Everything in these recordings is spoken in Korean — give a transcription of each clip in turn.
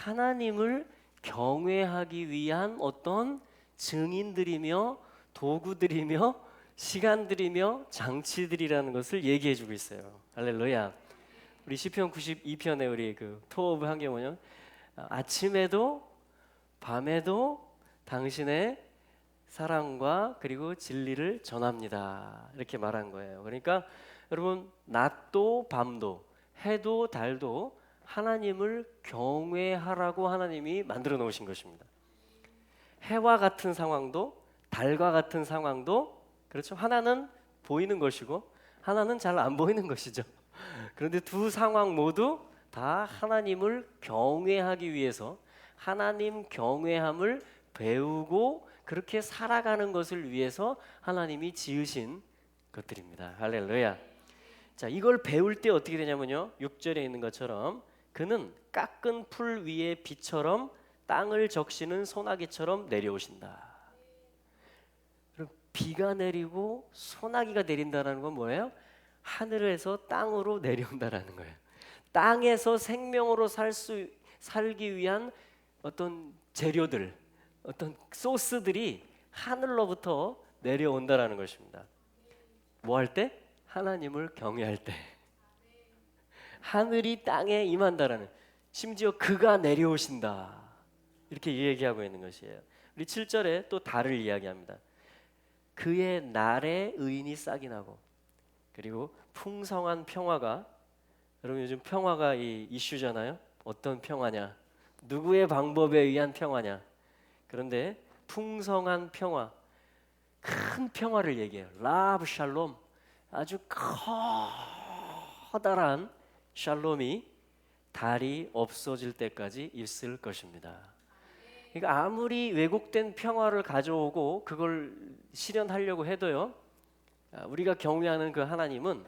하나님을 경외하기 위한 어떤 증인들이며 도구들이며 시간들이며 장치들이라는 것을 얘기해 주고 있어요. 할렐루야. 우리 시편 92편에 우리 그 토어브 한 게 뭐냐면 아침에도 밤에도 당신의 사랑과 그리고 진리를 전합니다. 이렇게 말한 거예요. 그러니까 여러분 낮도 밤도 해도 달도 하나님을 경외하라고 하나님이 만들어 놓으신 것입니다. 해와 같은 상황도 달과 같은 상황도 그렇죠. 하나는 보이는 것이고 하나는 잘 안 보이는 것이죠. 그런데 두 상황 모두 다 하나님을 경외하기 위해서 하나님 경외함을 배우고 그렇게 살아가는 것을 위해서 하나님이 지으신 것들입니다. 할렐루야. 자, 이걸 배울 때 어떻게 되냐면요. 6절에 있는 것처럼 그는 깎은 풀 위에 비처럼 땅을 적시는 소나기처럼 내려오신다. 그럼 비가 내리고 소나기가 내린다는 건 뭐예요? 하늘에서 땅으로 내려온다라는 거예요. 땅에서 생명으로 살기 위한 어떤 재료들, 어떤 소스들이 하늘로부터 내려온다라는 것입니다. 뭐 할 때? 하나님을 경외할 때. 하늘이 땅에 임한다라는, 심지어 그가 내려오신다 이렇게 얘기하고 있는 것이에요. 우리 7절에 또 달을 이야기합니다. 그의 날에 의인이 싹이 나고 그리고 풍성한 평화가, 여러분 요즘 평화가 이 이슈잖아요. 어떤 평화냐? 누구의 방법에 의한 평화냐? 그런데 풍성한 평화, 큰 평화를 얘기해요. 라브 샬롬, 아주 커다란 샬롬이 달이 없어질 때까지 있을 것입니다. 그러니까 아무리 왜곡된 평화를 가져오고 그걸 실현하려고 해도요, 우리가 경외하는 그 하나님은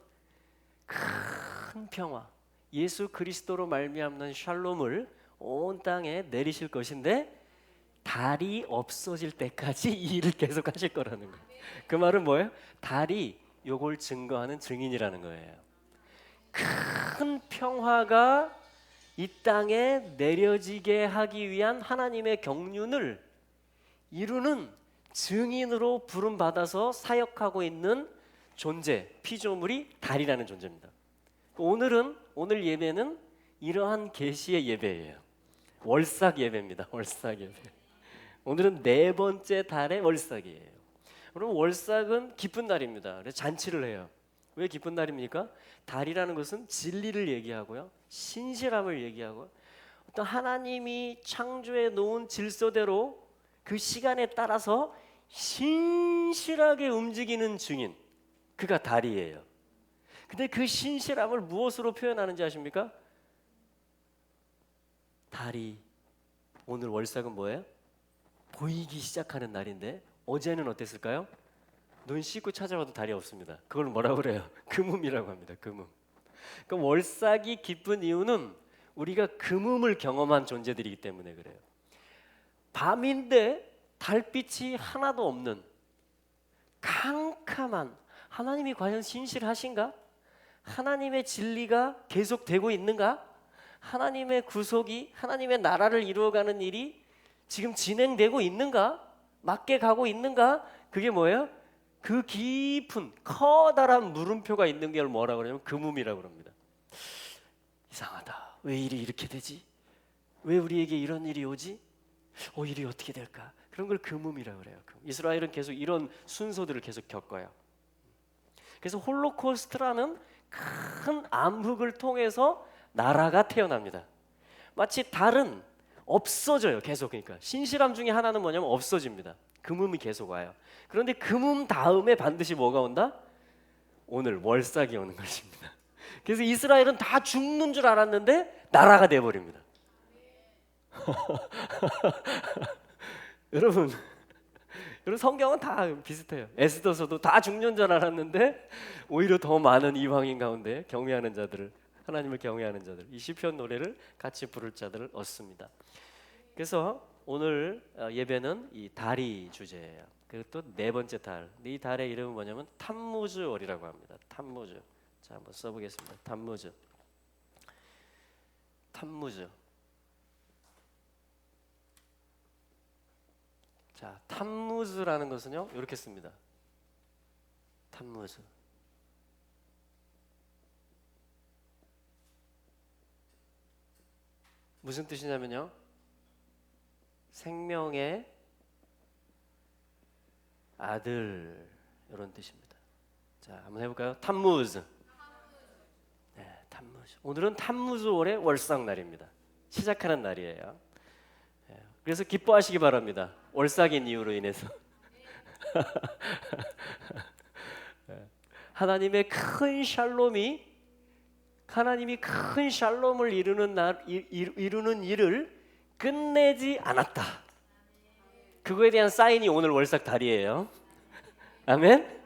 큰 평화, 예수 그리스도로 말미암는 샬롬을 온 땅에 내리실 것인데 달이 없어질 때까지 이 일을 계속 하실 거라는 거예요. 그 말은 뭐예요? 달이 요걸 증거하는 증인이라는 거예요. 큰 평화가 이 땅에 내려지게 하기 위한 하나님의 경륜을 이루는 증인으로 부름받아서 사역하고 있는 존재, 피조물이 달이라는 존재입니다. 오늘 예배는 이러한 계시의 예배예요. 월삭 예배입니다. 월삭 예배. 오늘은 네 번째 달의 월삭이에요. 그럼 월삭은 기쁜 날입니다. 그래서 잔치를 해요. 왜 기쁜 날입니까? 달이라는 것은 진리를 얘기하고요, 신실함을 얘기하고 어떤 하나님이 창조해 놓은 질서대로 그 시간에 따라서 신실하게 움직이는 증인, 그가 달이에요. 근데 그 신실함을 무엇으로 표현하는지 아십니까? 달이, 오늘 월삭은 뭐예요? 보이기 시작하는 날인데 어제는 어땠을까요? 눈 씻고 찾아봐도 달이 없습니다. 그걸 뭐라고 그래요? 금음이라고 합니다. 금음. 그럼 월삭이 기쁜 이유는 우리가 금음을 경험한 존재들이기 때문에 그래요. 밤인데 달빛이 하나도 없는 캄캄한, 하나님이 과연 신실하신가? 하나님의 진리가 계속되고 있는가? 하나님의 구속이, 하나님의 나라를 이루어가는 일이 지금 진행되고 있는가? 맞게 가고 있는가? 그게 뭐예요? 그 깊은 커다란 물음표가 있는 게 뭐라고 그러냐면 금음이라고 합니다. 이상하다. 왜 일이 이렇게 되지? 왜 우리에게 이런 일이 오지? 일이 어떻게 될까? 그런 걸 금음이라고 그래요. 이스라엘은 계속 이런 순서들을 계속 겪어요. 그래서 홀로코스트라는 큰 암흑을 통해서 나라가 태어납니다. 마치 달은 없어져요. 계속. 그러니까 신실함 중에 하나는 뭐냐면 없어집니다. 금음이 계속 와요. 그런데 금음 다음에 반드시 뭐가 온다? 오늘 월삭이 오는 것입니다. 그래서 이스라엘은 다 죽는 줄 알았는데 나라가 돼버립니다. 여러분 성경은 다 비슷해요. 에스더서도 다 죽는 줄 알았는데 오히려 더 많은 이방인 가운데 경외하는 자들을, 하나님을 경외하는 자들, 이 시편 노래를 같이 부를 자들을 얻습니다. 그래서 오늘 예배는 이 달이 주제예요. 그리고 또 네 번째 달, 이 달의 이름은 뭐냐면 탐무즈월이라고 합니다. 탐무즈. 자, 한번 써보겠습니다. 탐무즈. 자, 탐무즈라는 것은요 이렇게 씁니다. 탐무즈. 무슨 뜻이냐면요, 생명의 아들, 이런 뜻입니다. 자, 한번 해볼까요? 탐무즈. 네, 탐무즈. 오늘은 탐무즈월의 월삭날입니다. 시작하는 날이에요. 네, 그래서 기뻐하시기 바랍니다. 월삭인 이유로 인해서. 네, 하나님의 큰 샬롬이, 하나님이 큰 샬롬을 이루는 일을 끝내지 않았다. 그거에 대한 사인이 오늘 월삭달이에요. 아멘.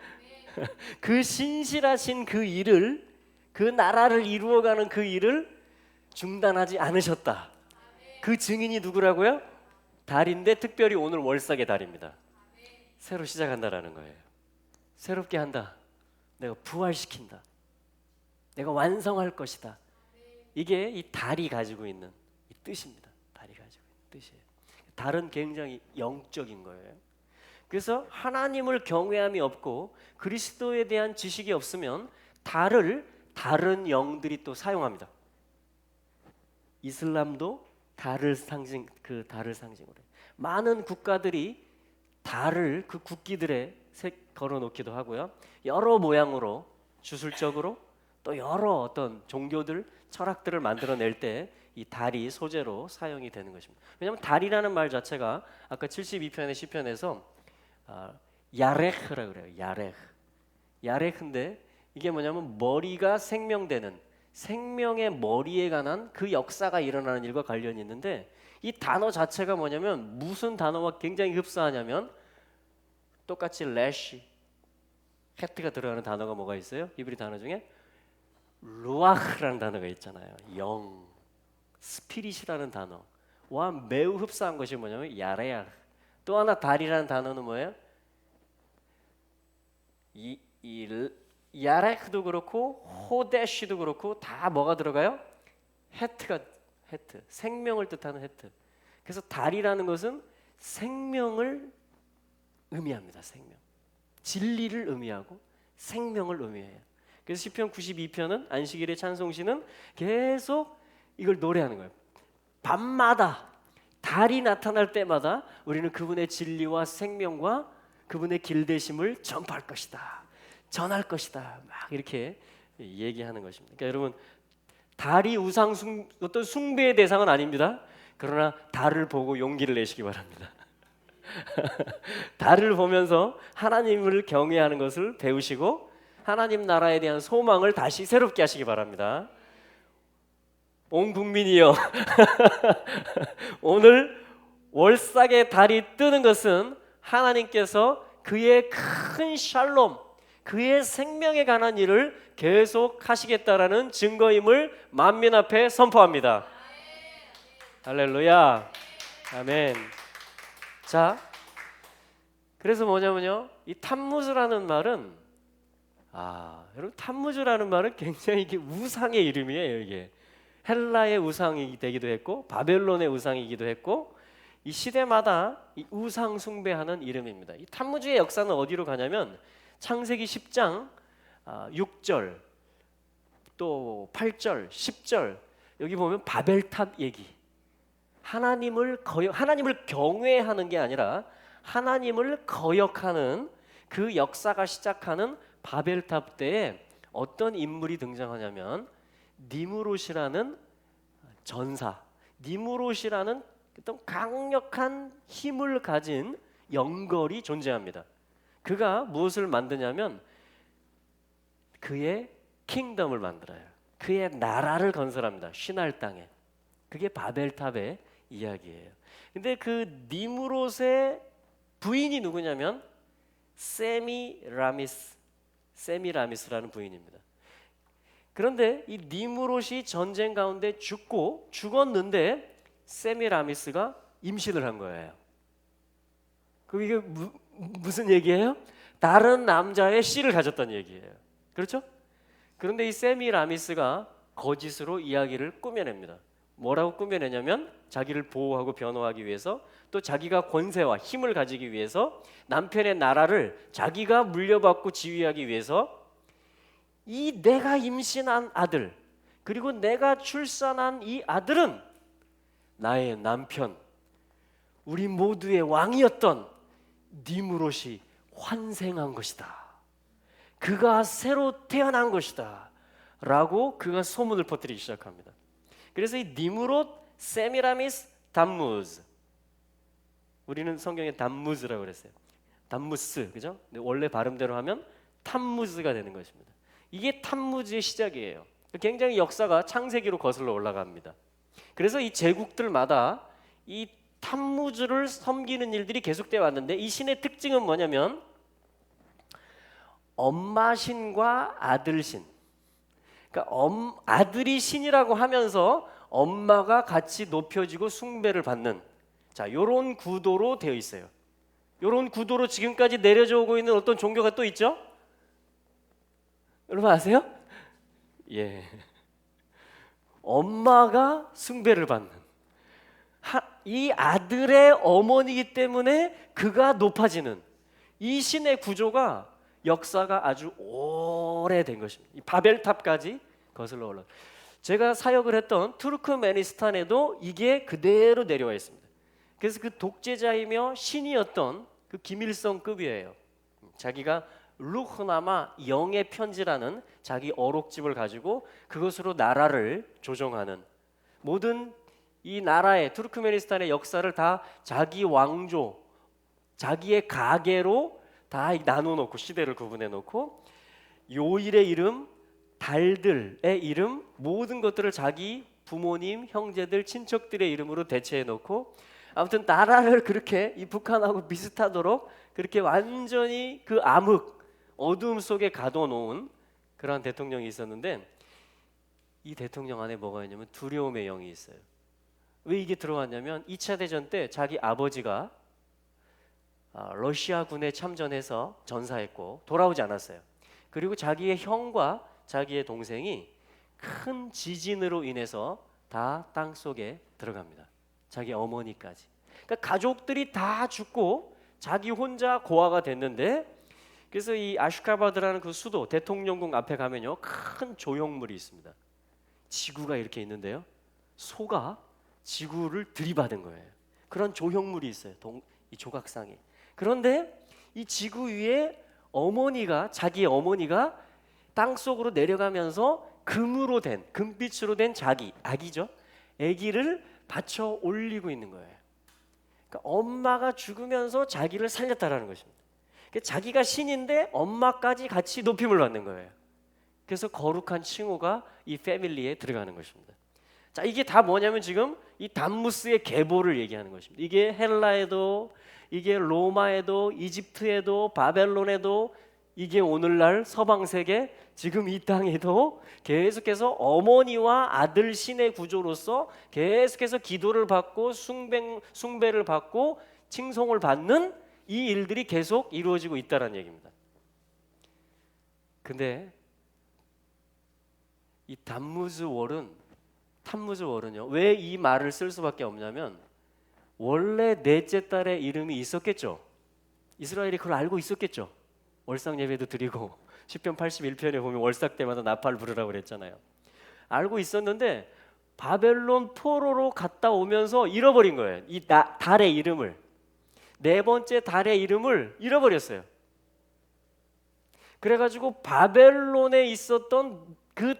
그 신실하신 그 일을, 그 나라를 이루어가는 그 일을 중단하지 않으셨다. 그 증인이 누구라고요? 달인데 특별히 오늘 월삭의 달입니다. 새로 시작한다라는 거예요. 새롭게 한다. 내가 부활시킨다. 내가 완성할 것이다. 이게 이 달이 가지고 있는 이 뜻입니다. 달이 가지고 있는 뜻이에요. 달은 굉장히 영적인 거예요. 그래서 하나님을 경외함이 없고 그리스도에 대한 지식이 없으면 달을 다른 영들이 또 사용합니다. 이슬람도 달을 상징으로 해요. 많은 국가들이 달을 그 국기들에 걸어 놓기도 하고요. 여러 모양으로 주술적으로 또 여러 어떤 종교들, 철학들을 만들어낼 때 이 달이 소재로 사용이 되는 것입니다. 왜냐하면 달이라는 말 자체가 아까 72편의 시편에서 야레흐라 그래요. 야레흐인데 이게 뭐냐면 머리가 생명되는, 생명의 머리에 관한 그 역사가 일어나는 일과 관련이 있는데, 이 단어 자체가 뭐냐면 무슨 단어와 굉장히 흡사하냐면 똑같이 레시, 헤트가 들어가는 단어가 뭐가 있어요? 히브리 단어 중에 루아흐라는 단어가 있잖아요. 영, 스피릿이라는 단어와 매우 흡사한 것이 뭐냐면 야레야. 또 하나 달이라는 단어는 뭐예요? 이 야레크도 그렇고 호데시도 그렇고 다 뭐가 들어가요? 헤트, 생명을 뜻하는 헤트. 그래서 달이라는 것은 생명을 의미합니다. 생명, 진리를 의미하고 생명을 의미해요. 그래서 시편 92편은 안식일의 찬송시는 계속 이걸 노래하는 거예요. 밤마다 달이 나타날 때마다 우리는 그분의 진리와 생명과 그분의 길되심을 전파할 것이다, 전할 것이다, 막 이렇게 얘기하는 것입니다. 그러니까 여러분, 달이 어떤 숭배의 대상은 아닙니다. 그러나 달을 보고 용기를 내시기 바랍니다. 달을 보면서 하나님을 경외하는 것을 배우시고 하나님 나라에 대한 소망을 다시 새롭게 하시기 바랍니다. 온 국민이여, 오늘 월삭의 달이 뜨는 것은 하나님께서 그의 큰 샬롬, 그의 생명에 관한 일을 계속 하시겠다라는 증거임을 만민 앞에 선포합니다. 할렐루야, 아멘. 자, 그래서 뭐냐면요, 이 탐무즈라는 말은, 여러분, 탐무즈라는 말은 굉장히 이게 우상의 이름이에요. 이게 헬라의 우상이 되기도 했고 바벨론의 우상이기도 했고, 이 시대마다 이 우상 숭배하는 이름입니다. 이 탐무즈의 역사는 어디로 가냐면 창세기 10장 6절 또 8절 10절, 여기 보면 바벨탑 얘기, 하나님을 경외하는 게 아니라 하나님을 거역하는 그 역사가 시작하는 바벨탑 때에 어떤 인물이 등장하냐면 니무롯이라는 전사, 니무롯이라는 어떤 강력한 힘을 가진 영걸이 존재합니다. 그가 무엇을 만드냐면 그의 킹덤을 만들어요. 그의 나라를 건설합니다. 시날 땅에. 그게 바벨탑의 이야기예요. 근데 그 니무롯의 부인이 누구냐면 세미라미스라는 부인입니다. 그런데 이 니무롯이 전쟁 가운데 죽었는데 세미라미스가 임신을 한 거예요. 그게 무슨 얘기예요? 다른 남자의 씨를 가졌다는 얘기예요. 그렇죠? 그런데 이 세미라미스가 거짓으로 이야기를 꾸며냅니다. 뭐라고 꾸며내냐면 자기를 보호하고 변호하기 위해서, 또 자기가 권세와 힘을 가지기 위해서, 남편의 나라를 자기가 물려받고 지휘하기 위해서 이 내가 임신한 아들, 그리고 내가 출산한 이 아들은 나의 남편, 우리 모두의 왕이었던 니므롯이 환생한 것이다. 그가 새로 태어난 것이다. 라고 그가 소문을 퍼뜨리기 시작합니다. 그래서 이 니므롯, 세미라미스, 담무즈, 우리는 성경에 담무즈라고 그랬어요. 담무스, 그죠? 근데 원래 발음대로 하면 탐무즈가 되는 것입니다. 이게 탐무즈의 시작이에요. 굉장히 역사가 창세기로 거슬러 올라갑니다. 그래서 이 제국들마다 이 탐무즈를 섬기는 일들이 계속되어 왔는데, 이 신의 특징은 뭐냐면 엄마 신과 아들 신. 그러니까 아들이 신이라고 하면서 엄마가 같이 높여지고 숭배를 받는, 자, 요런 구도로 되어 있어요. 요런 구도로 지금까지 내려져 오고 있는 어떤 종교가 또 있죠? 여러분 아세요? 예. 엄마가 숭배를 받는, 이 아들의 어머니이기 때문에 그가 높아지는 이 신의 구조가 역사가 아주 오래된 것입니다. 이 바벨탑까지 거슬러 올라. 제가 사역을 했던 투르크메니스탄에도 이게 그대로 내려와 있습니다. 그래서 그 독재자이며 신이었던 그 김일성급이에요. 자기가 루흐나마 영의 편지라는 자기 어록집을 가지고 그것으로 나라를 조정하는, 모든 이 나라의 투르크메니스탄의 역사를 다 자기 왕조, 자기의 가계로 다 나눠 놓고, 시대를 구분해 놓고, 요일의 이름, 달들의 이름, 모든 것들을 자기 부모님, 형제들, 친척들의 이름으로 대체해 놓고, 아무튼 나라를 그렇게 이 북한하고 비슷하도록 그렇게 완전히 그 암흑, 어두움 속에 가둬놓은 그러한 대통령이 있었는데, 이 대통령 안에 뭐가 있냐면 두려움의 영이 있어요. 왜 이게 들어왔냐면 2차 대전 때 자기 아버지가 러시아군에 참전해서 전사했고 돌아오지 않았어요. 그리고 자기의 형과 자기의 동생이 큰 지진으로 인해서 다 땅속에 들어갑니다. 자기 어머니까지. 그러니까 가족들이 다 죽고 자기 혼자 고아가 됐는데, 그래서 이 아슈카바드라는 그 수도 대통령궁 앞에 가면요, 큰 조형물이 있습니다. 지구가 이렇게 있는데요, 소가 지구를 들이받은 거예요. 그런 조형물이 있어요, 이 조각상이. 그런데 이 지구 위에 어머니가, 자기 어머니가 땅속으로 내려가면서 금으로 된, 금빛으로 된 자기, 아기죠, 아기를 받쳐 올리고 있는 거예요. 그러니까 엄마가 죽으면서 자기를 살렸다라는 것입니다. 그러니까 자기가 신인데 엄마까지 같이 높임을 받는 거예요. 그래서 거룩한 칭호가 이 패밀리에 들어가는 것입니다. 자, 이게 다 뭐냐면 지금 이 담무스의 계보를 얘기하는 것입니다. 이게 헬라에도, 이게 로마에도, 이집트에도, 바벨론에도, 이게 오늘날 서방 세계, 지금 이 땅에도 계속해서 어머니와 아들 신의 구조로서 계속해서 기도를 받고 숭배를 받고 칭송을 받는 이 일들이 계속 이루어지고 있다는 얘기입니다. 근데 이 탐무즈월은요, 왜 이 말을 쓸 수밖에 없냐면, 원래 넷째 딸의 이름이 있었겠죠. 이스라엘이 그걸 알고 있었겠죠. 월삭 예배도 드리고 시편 81편에 보면 월삭 때마다 나팔 부르라고 그랬잖아요. 알고 있었는데 바벨론 포로로 갔다 오면서 잃어버린 거예요. 이 달의 이름을, 네 번째 달의 이름을 잃어버렸어요. 그래가지고 바벨론에 있었던 그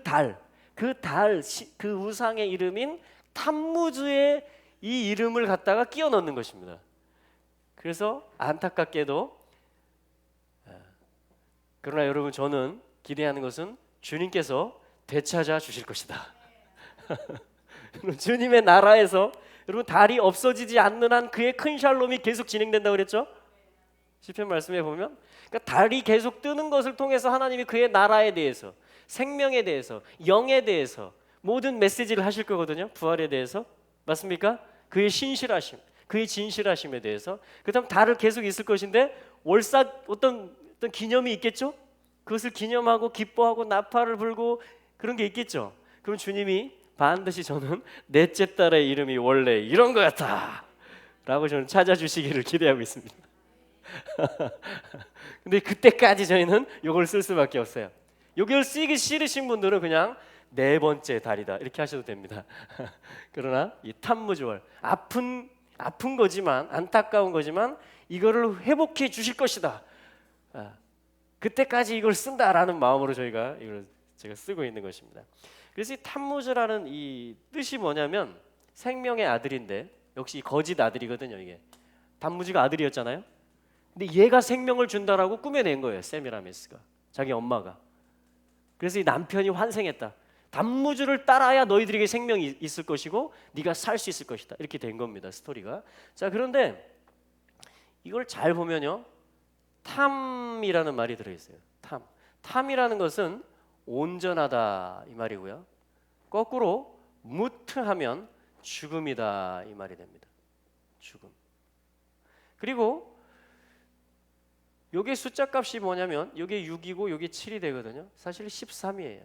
우상의 이름인 탐무즈의 이 이름을 갖다가 끼워 넣는 것입니다. 그래서 안타깝게도, 그러나 여러분, 저는 기대하는 것은 주님께서 되찾아 주실 것이다. 주님의 나라에서 여러분 달이 없어지지 않는 한 그의 큰 샬롬이 계속 진행된다고 그랬죠? 시편 말씀에 보면, 그러니까 달이 계속 뜨는 것을 통해서 하나님이 그의 나라에 대해서, 생명에 대해서, 영에 대해서 모든 메시지를 하실 거거든요. 부활에 대해서, 맞습니까? 그의 신실하심, 그의 진실하심에 대해서. 그다음 달을 계속 있을 것인데 월삭 어떤 기념이 있겠죠? 그것을 기념하고 기뻐하고 나팔을 불고 그런 게 있겠죠. 그럼 주님이 반드시 저는 넷째 딸의 이름이 원래 이런 것 같아 라고 저는 찾아주시기를 기대하고 있습니다. 근데 그때까지 저희는 이걸 쓸 수밖에 없어요. 이걸 쓰기 싫으신 분들은 그냥 네 번째 달이다 이렇게 하셔도 됩니다. 그러나 이 탐무주월, 아픈 거지만, 안타까운 거지만 이거를 회복해 주실 것이다. 그때까지 이걸 쓴다라는 마음으로 제가 쓰고 있는 것입니다. 그래서 이 탐무주라는 이 뜻이 뭐냐면 생명의 아들인데, 역시 거짓 아들이거든요. 이게 단무지가 아들이었잖아요. 근데 얘가 생명을 준다라고 꾸며낸 거예요, 세미라미스가, 자기 엄마가. 그래서 이 남편이 환생했다. 단무주를 따라야 너희들에게 생명이 있을 것이고 네가 살 수 있을 것이다. 이렇게 된 겁니다, 스토리가. 자, 그런데 이걸 잘 보면요, 탐이라는 말이 들어있어요. 탐이라는 것은 온전하다 이 말이고요. 거꾸로 무트하면 죽음이다 이 말이 됩니다. 죽음. 그리고 요게 숫자 값이 뭐냐면 요게 6이고 요게 7이 되거든요. 사실 13이에요.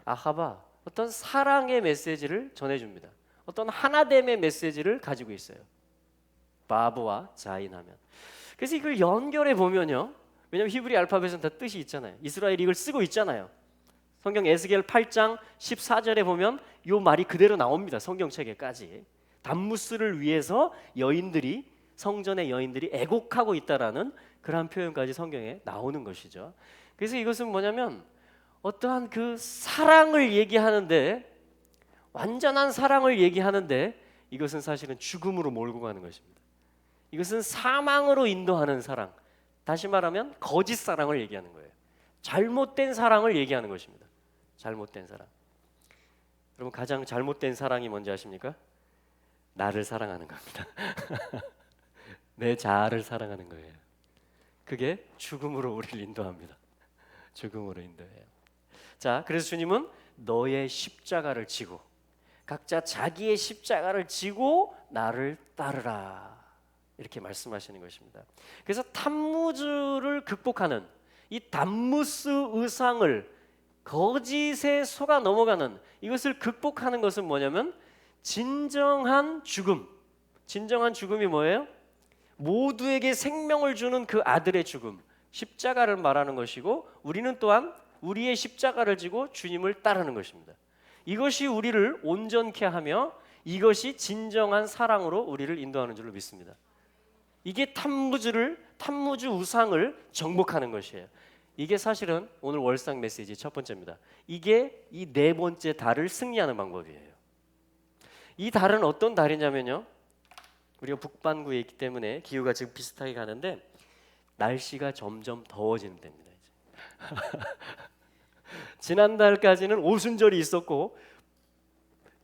아하바 어떤 사랑의 메시지를 전해줍니다. 어떤 하나됨의 메시지를 가지고 있어요. 바브와 자인하면. 그래서 이걸 연결해 보면요, 왜냐하면 히브리 알파벳은 다 뜻이 있잖아요. 이스라엘이 이걸 쓰고 있잖아요. 성경 에스겔 8장 14절에 보면 요 말이 그대로 나옵니다. 성경책에까지. 단무스를 위해서 여인들이, 성전의 여인들이 애곡하고 있다라는 그러한 표현까지 성경에 나오는 것이죠. 그래서 이것은 뭐냐면 어떠한 그 사랑을 얘기하는데, 완전한 사랑을 얘기하는데 이것은 사실은 죽음으로 몰고 가는 것입니다. 이것은 사망으로 인도하는 사랑, 다시 말하면 거짓 사랑을 얘기하는 거예요. 잘못된 사랑을 얘기하는 것입니다. 잘못된 사랑. 여러분, 가장 잘못된 사랑이 뭔지 아십니까? 나를 사랑하는 겁니다. 내 자아를 사랑하는 거예요. 그게 죽음으로 우리를 인도합니다. 죽음으로 인도해요. 자, 그래서 주님은 너의 십자가를 지고, 각자 자기의 십자가를 지고 나를 따르라 이렇게 말씀하시는 것입니다. 그래서 탐무주를 극복하는 이 단무스 의상을, 거짓에 속아 넘어가는 이것을 극복하는 것은 뭐냐면 진정한 죽음. 진정한 죽음이 뭐예요? 모두에게 생명을 주는 그 아들의 죽음, 십자가를 말하는 것이고, 우리는 또한 우리의 십자가를 지고 주님을 따르는 것입니다. 이것이 우리를 온전케 하며 이것이 진정한 사랑으로 우리를 인도하는 줄로 믿습니다. 이게 탐무주 우상을 정복하는 것이에요. 이게 사실은 오늘 월상 메시지 첫 번째입니다. 이게 이 네 번째 달을 승리하는 방법이에요. 이 달은 어떤 달이냐면요, 우리가 북반구에 있기 때문에 기후가 지금 비슷하게 가는데 날씨가 점점 더워지는 때입니다. 지난달까지는 오순절이 있었고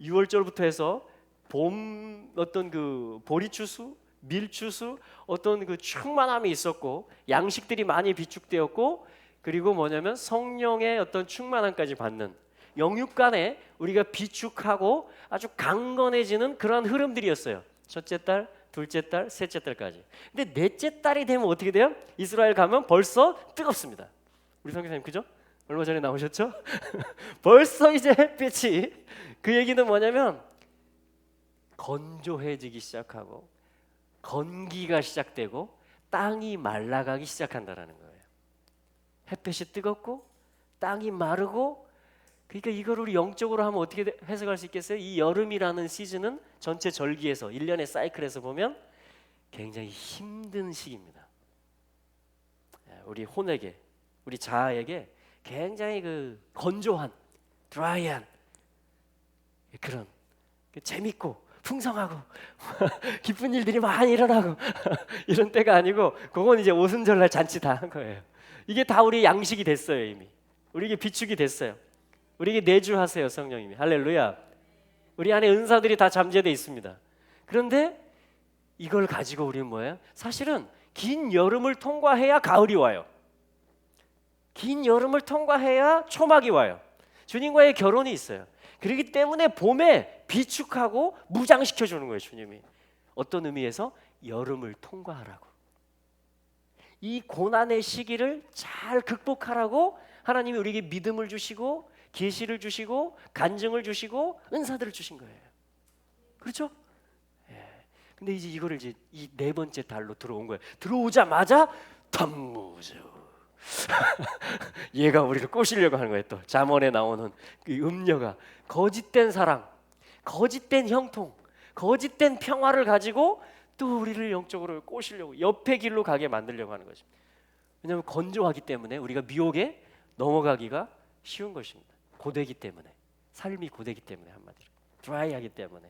6월절부터 해서 봄, 어떤 그 보리추수, 밀추수, 어떤 그 충만함이 있었고 양식들이 많이 비축되었고, 그리고 뭐냐면 성령의 어떤 충만함까지 받는, 영육간에 우리가 비축하고 아주 강건해지는 그러한 흐름들이었어요. 첫째 달, 둘째 달, 셋째 달까지. 근데 넷째 달이 되면 어떻게 돼요? 이스라엘 가면 벌써 뜨겁습니다. 우리 선교사님 그죠? 얼마 전에 나오셨죠? 벌써 이제 햇빛이, 그 얘기는 뭐냐면 건조해지기 시작하고 건기가 시작되고 땅이 말라가기 시작한다라는 거예요. 햇빛이 뜨겁고 땅이 마르고, 그러니까 이걸 우리 영적으로 하면 어떻게 해석할 수 있겠어요? 이 여름이라는 시즌은 전체 절기에서 1년의 사이클에서 보면 굉장히 힘든 시기입니다. 우리 혼에게, 우리 자아에게 굉장히 그 건조한, 드라이한 그런 재밌고 풍성하고 기쁜 일들이 많이 일어나고 이런 때가 아니고, 그건 이제 오순절날 잔치 다 한 거예요. 이게 다 우리 양식이 됐어요. 이미 우리에게 비축이 됐어요. 우리에게 내주하세요, 성령님이. 할렐루야. 우리 안에 은사들이 다 잠재되어 있습니다. 그런데 이걸 가지고 우리는 뭐예요? 사실은 긴 여름을 통과해야 가을이 와요. 긴 여름을 통과해야 초막이 와요. 주님과의 결혼이 있어요. 그렇기 때문에 봄에 비축하고 무장시켜 주는 거예요, 주님이. 어떤 의미에서 여름을 통과하라고, 이 고난의 시기를 잘 극복하라고 하나님이 우리에게 믿음을 주시고 계시를 주시고 간증을 주시고 은사들을 주신 거예요. 그렇죠? 예. 근데 이제 이거를 이제 이 네 번째 달로 들어온 거예요. 들어오자마자 탐무즈. 얘가 우리를 꼬시려고 하는 거예요. 또 잠언에 나오는 그 음녀가 거짓된 사랑, 거짓된 형통, 거짓된 평화를 가지고 또 우리를 영적으로 꼬시려고 옆의 길로 가게 만들려고 하는 것입니다. 왜냐하면 건조하기 때문에 우리가 미혹에 넘어가기가 쉬운 것입니다. 고되기 때문에, 삶이 고되기 때문에, 한마디로 드라이하기 때문에.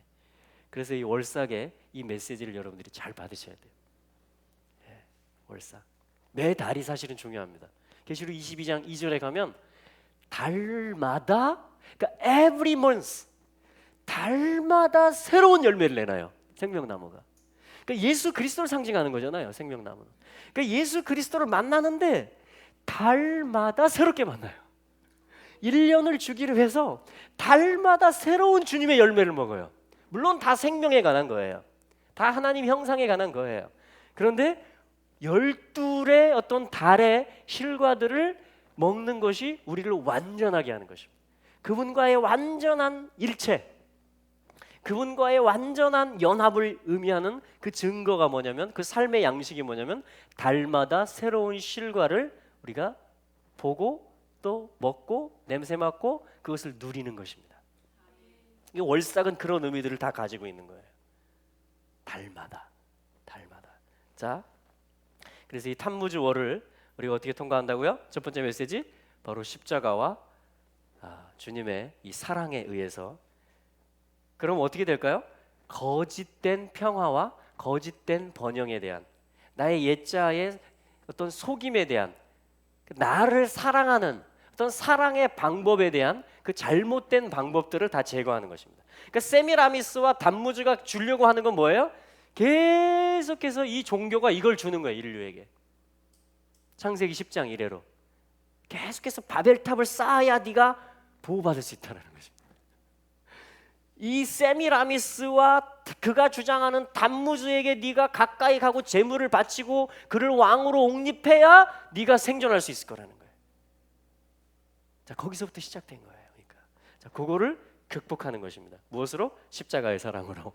그래서 이 월삭의 이 메시지를 여러분들이 잘 받으셔야 돼요. 예, 월삭 매 달이 사실은 중요합니다. 계시록 22장 2절에 가면 달마다, 그러니까 every month, 달마다 새로운 열매를 내놔요. 생명나무가. 그러니까 예수 그리스도를 상징하는 거잖아요. 생명나무는. 그러니까 예수 그리스도를 만나는데 달마다 새롭게 만나요. 1년을 주기로 해서 달마다 새로운 주님의 열매를 먹어요. 물론 다 생명에 관한 거예요. 다 하나님 형상에 관한 거예요. 그런데 12의 어떤 달의 실과들을 먹는 것이 우리를 완전하게 하는 것입니다. 그분과의 완전한 일체, 그분과의 완전한 연합을 의미하는 그 증거가 뭐냐면, 그 삶의 양식이 뭐냐면 달마다 새로운 실과를 우리가 보고 또 먹고 냄새 맡고 그것을 누리는 것입니다. 이 월삭은 그런 의미들을 다 가지고 있는 거예요. 달마다. 자, 그래서 이 탐무즈월을 우리가 어떻게 통과한다고요? 첫 번째 메시지, 바로 십자가와 주님의 이 사랑에 의해서. 그럼 어떻게 될까요? 거짓된 평화와 거짓된 번영에 대한, 나의 옛자의 어떤 속임에 대한, 나를 사랑하는 어떤 사랑의 방법에 대한 그 잘못된 방법들을 다 제거하는 것입니다. 그러니까 세미라미스와 단무즈가 주려고 하는 건 뭐예요? 계속해서 이 종교가 이걸 주는 거예요. 인류에게. 창세기 10장 이래로 계속해서 바벨탑을 쌓아야 네가 보호받을 수 있다는 것입니다. 이 세미라미스와 그가 주장하는 단무즈에게 네가 가까이 가고 제물을 바치고 그를 왕으로 옹립해야 네가 생존할 수 있을 거라는 거예요. 자, 거기서부터 시작된 거예요. 그러니까 자, 그거를 극복하는 것입니다. 무엇으로? 십자가의 사랑으로.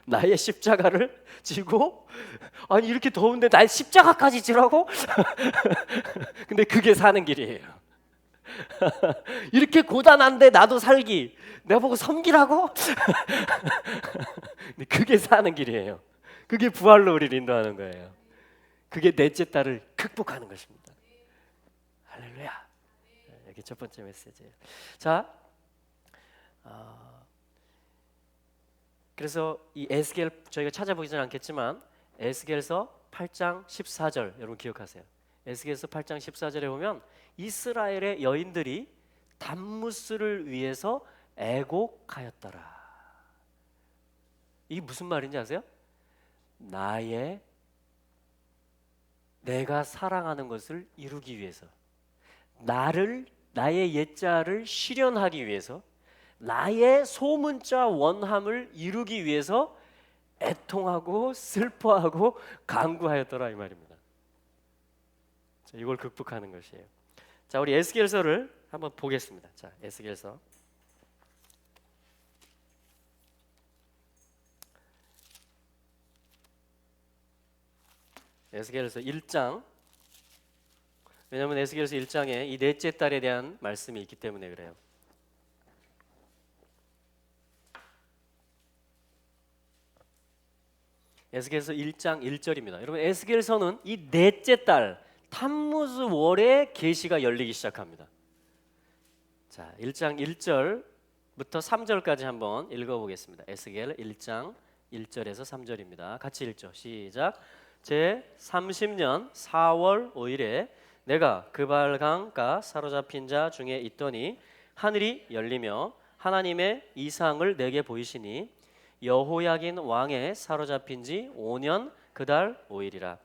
나의 십자가를 지고, 아니 이렇게 더운데 날 십자가까지 지라고? 근데 그게 사는 길이에요. 이렇게 고단한데 나도 살기, 내가 보고 섬기라고? 근데 그게 사는 길이에요. 그게 부활로 우리를 인도하는 거예요. 그게 넷째 달을 극복하는 것입니다. 할렐루야. 이게 첫 번째 메시지예요. 자, 그래서 이 에스겔 저희가 찾아보지는 않겠지만 에스겔서 8장 14절 여러분 기억하세요. 에스겔서 8장 14절에 보면 이스라엘의 여인들이 단무스를 위해서 애곡하였더라. 이게 무슨 말인지 아세요? 내가 사랑하는 것을 이루기 위해서, 나의 옛자를 실현하기 위해서, 나의 소문자 원함을 이루기 위해서 애통하고 슬퍼하고 간구하였더라 이 말입니다. 자, 이걸 극복하는 것이에요. 자, 우리 에스겔서를 한번 보겠습니다. 자, 에스겔서 에스겔서 1장. 왜냐하면 에스겔서 1장에 이 넷째 달에 대한 말씀이 있기 때문에 그래요. 에스겔서 1장 1절입니다. 여러분, 에스겔서는 이 넷째 달 탐무즈 월에 계시가 열리기 시작합니다. 자, 1장 1절부터 3절까지 한번 읽어보겠습니다. 에스겔 1장 1절에서 3절입니다. 같이 읽죠. 시작. 제 30년 4월 5일에 내가 그발강가 사로잡힌 자 중에 있더니 하늘이 열리며 하나님의 이상을 내게 보이시니 여호야긴 왕의 사로잡힌 지 5년 그달 5일이라.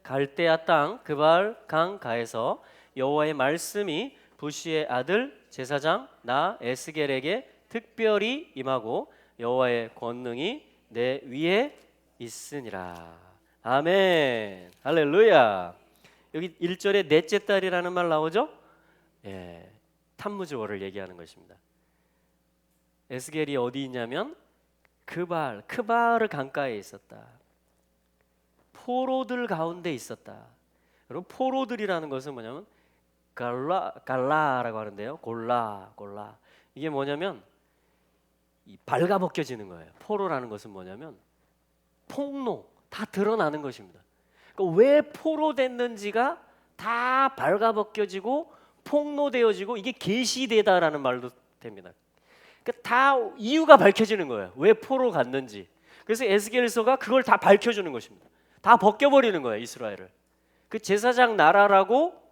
갈대아 땅 그발강가에서 여호와의 말씀이 부시의 아들 제사장 나 에스겔에게 특별히 임하고 여호와의 권능이 내 위에 있으니라. 아멘. 할렐루야. 여기 1절에 넷째 달이라는 말 나오죠? 예. 탐무즈월을 얘기하는 것입니다. 에스겔이 어디 있냐면 크바르 강가에 있었다. 포로들 가운데 있었다. 여러분, 포로들이라는 것은 뭐냐면 갈라라고 하는데요. 골라. 이게 뭐냐면 발가벗겨지는 거예요. 포로라는 것은 뭐냐면 폭로, 다 드러나는 것입니다. 그러니까 왜 포로됐는지가 다 발가벗겨지고 폭로되어지고 이게 계시되다라는 말도 됩니다. 그러니까 다 이유가 밝혀지는 거예요. 왜 포로 갔는지. 그래서 에스겔서가 그걸 다 밝혀주는 것입니다. 다 벗겨버리는 거예요, 이스라엘을. 그 제사장 나라라고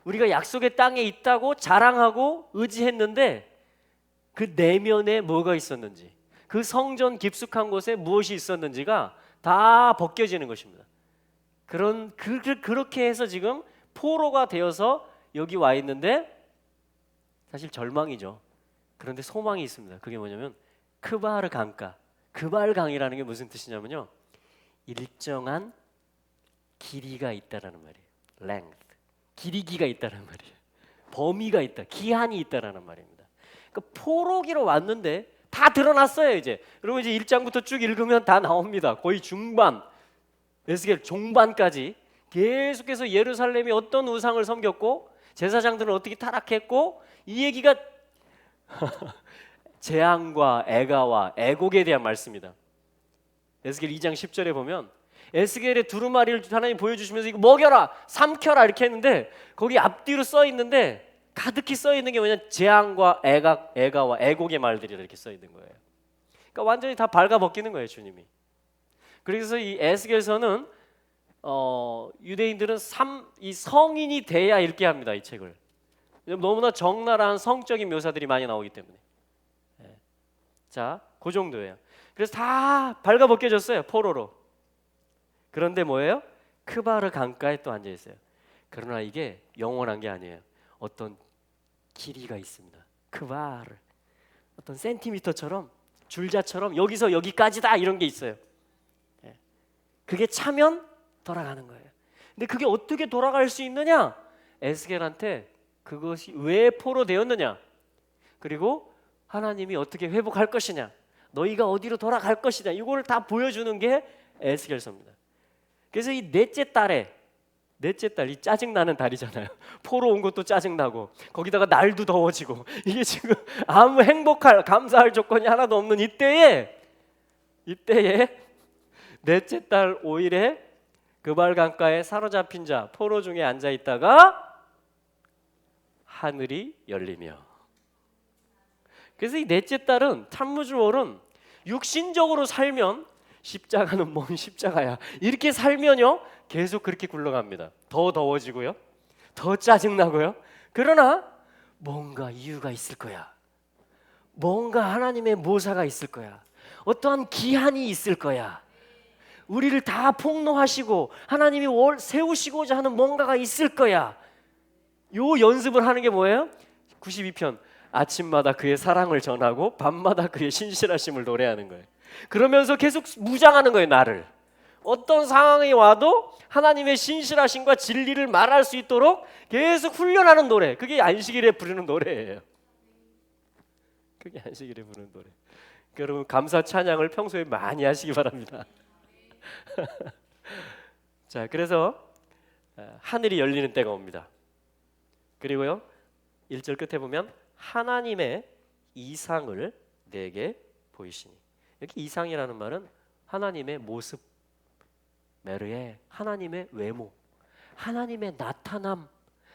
우리가 약속의 땅에 있다고 자랑하고 의지했는데 그 내면에 뭐가 있었는지, 그 성전 깊숙한 곳에 무엇이 있었는지가 다 벗겨지는 것입니다. 그렇게 해서 지금 포로가 되어서 여기 와 있는데 사실 절망이죠. 그런데 소망이 있습니다. 그게 뭐냐면 크바르 강가. 크바르 강이라는 게 무슨 뜻이냐면요, 일정한 길이가 있다라는 말이에요. length. 길이기가 있다라는 말이에요. 범위가 있다, 기한이 있다라는 말입니다. 그러니까 포로기로 왔는데 다 드러났어요. 이제 여러분, 이제 1장부터 쭉 읽으면 다 나옵니다. 거의 중반, 에스겔 종반까지 계속해서 예루살렘이 어떤 우상을 섬겼고 제사장들은 어떻게 타락했고, 이 얘기가 재앙과 애가와 애곡에 대한 말씀이다. 에스겔 2장 10절에 보면 에스겔의 두루마리를 하나님 보여주시면서 이거 먹여라, 삼켜라 이렇게 했는데 거기 앞뒤로 써 있는데 가득히 써 있는 게 뭐냐, 재앙과 애가와 애곡의 말들이 이렇게 써 있는 거예요. 그러니까 완전히 다 발가벗기는 거예요, 주님이. 그래서 이 에스겔서는 유대인들은 이 성인이 돼야 읽게 합니다, 이 책을. 너무나 적나라한 성적인 묘사들이 많이 나오기 때문에. 자, 그 정도예요. 그래서 다 발가벗겨졌어요, 포로로. 그런데 뭐예요? 크바르 강가에 또 앉아 있어요. 그러나 이게 영원한 게 아니에요. 어떤 길이가 있습니다. 크바르, 어떤 센티미터처럼, 줄자처럼 여기서 여기까지다 이런 게 있어요. 그게 차면 돌아가는 거예요. 근데 그게 어떻게 돌아갈 수 있느냐? 에스겔한테 그것이 왜 포로되었느냐, 그리고 하나님이 어떻게 회복할 것이냐, 너희가 어디로 돌아갈 것이냐, 이걸 다 보여주는 게 에스겔서입니다. 그래서 이 넷째 딸, 이 짜증나는 달이잖아요. 포로 온 것도 짜증나고 거기다가 날도 더워지고 이게 지금 아무 감사할 조건이 하나도 없는 이때에 넷째 딸 5일에 그발 강가에 사로잡힌 자 포로 중에 앉아 있다가 하늘이 열리며. 그래서 이 넷째 딸은 탐무즈월은 육신적으로 살면 십자가는 뭔 십자가야 이렇게 살면요 계속 그렇게 굴러갑니다. 더 더워지고요, 더 짜증나고요. 그러나 뭔가 이유가 있을 거야. 뭔가 하나님의 모사가 있을 거야. 어떠한 기한이 있을 거야. 우리를 다 폭로하시고 하나님이 세우시고자 하는 뭔가가 있을 거야. 요 연습을 하는 게 뭐예요? 92편 아침마다 그의 사랑을 전하고 밤마다 그의 신실하심을 노래하는 거예요. 그러면서 계속 무장하는 거예요, 나를. 어떤 상황이 와도 하나님의 신실하심과 진리를 말할 수 있도록 계속 훈련하는 노래. 그게 안식일에 부르는 노래예요. 그게 안식일에 부르는 노래. 여러분, 감사 찬양을 평소에 많이 하시기 바랍니다. 자, 그래서 하늘이 열리는 때가 옵니다. 그리고요 1절 끝에 보면 하나님의 이상을 내게 보이시니. 여기 이상이라는 말은 하나님의 모습, 메르에 하나님의 외모, 하나님의 나타남,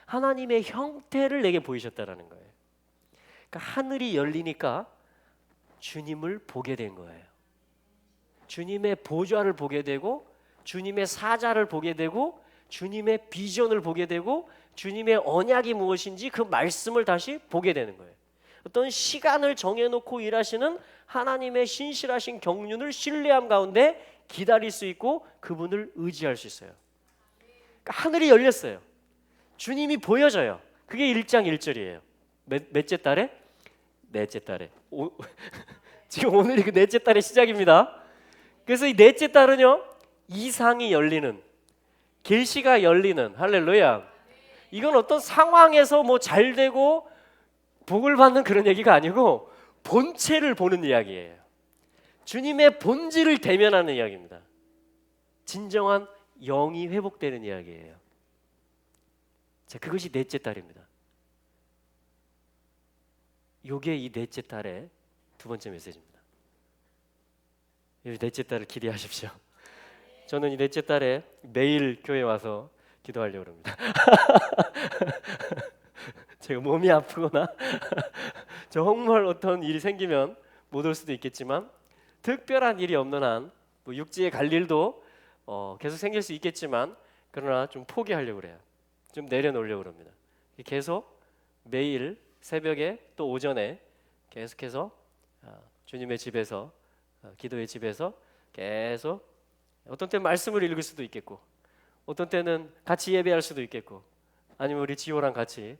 하나님의 형태를 내게 보이셨다라는 거예요. 그러니까 하늘이 열리니까 주님을 보게 된 거예요. 주님의 보좌를 보게 되고, 주님의 사자를 보게 되고, 주님의 비전을 보게 되고, 주님의 언약이 무엇인지 그 말씀을 다시 보게 되는 거예요. 어떤 시간을 정해놓고 일하시는 하나님의 신실하신 경륜을 신뢰함 가운데 기다릴 수 있고 그분을 의지할 수 있어요. 그러니까 하늘이 열렸어요. 주님이 보여져요. 그게 1장 1절이에요. 몇째 달에? 넷째 달에. 지금 오늘이 그 넷째 달의 시작입니다. 그래서 이 넷째 달은요 이상이 열리는, 계시가 열리는, 할렐루야. 이건 어떤 상황에서 뭐 잘 되고 복을 받는 그런 얘기가 아니고 본체를 보는 이야기예요. 주님의 본질을 대면하는 이야기입니다. 진정한 영이 회복되는 이야기예요. 자, 그것이 넷째 달입니다. 요게 이 넷째 달의 두 번째 메시지입니다. 이 넷째 달을 기대하십시오. 저는 이 넷째 달에 매일 교회 와서 기도하려고 합니다. 제가 몸이 아프거나 정말 어떤 일이 생기면 못 올 수도 있겠지만, 특별한 일이 없는 한 뭐 육지에 갈 일도 계속 생길 수 있겠지만, 그러나 좀 포기하려고 그래요. 좀 내려놓으려고 합니다. 계속 매일 새벽에 또 오전에 계속해서 주님의 집에서, 기도의 집에서 계속, 어떤 때는 말씀을 읽을 수도 있겠고, 어떤 때는 같이 예배할 수도 있겠고, 아니면 우리 지호랑 같이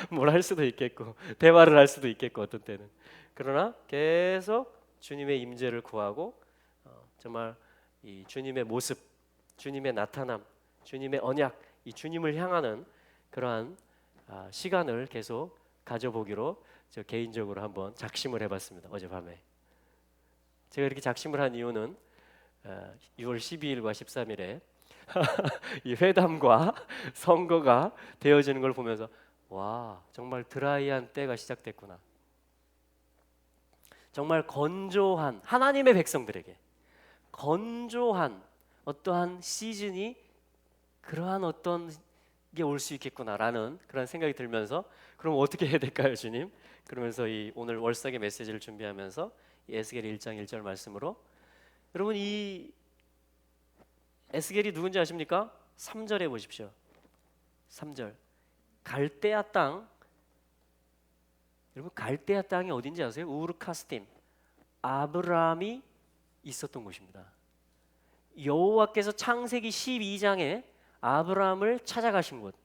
뭘 할 수도 있겠고, 대화를 할 수도 있겠고, 어떤 때는. 그러나 계속 주님의 임재를 구하고, 정말 이 주님의 모습, 주님의 나타남, 주님의 언약, 이 주님을 향하는 그러한 시간을 계속 가져보기로 저 개인적으로 한번 작심을 해봤습니다. 어젯밤에 제가 이렇게 작심을 한 이유는 6월 12일과 13일에 이 회담과 선거가 되어지는 걸 보면서, 와, 정말 드라이한 때가 시작됐구나. 정말 건조한 하나님의 백성들에게 건조한 어떠한 시즌이, 그러한 어떤 게 올 수 있겠구나라는 그런 생각이 들면서, 그럼 어떻게 해야 될까요, 주님? 그러면서 이 오늘 월삭의 메시지를 준비하면서 에스겔 1장 1절 말씀으로, 여러분 이 에스겔이 누군지 아십니까? 3절에 보십시오. 3절. 갈대아 땅. 여러분 갈대아 땅이 어딘지 아세요? 우르카스딤. 아브라함이 있었던 곳입니다. 여호와께서 창세기 12장에 아브라함을 찾아가신 곳.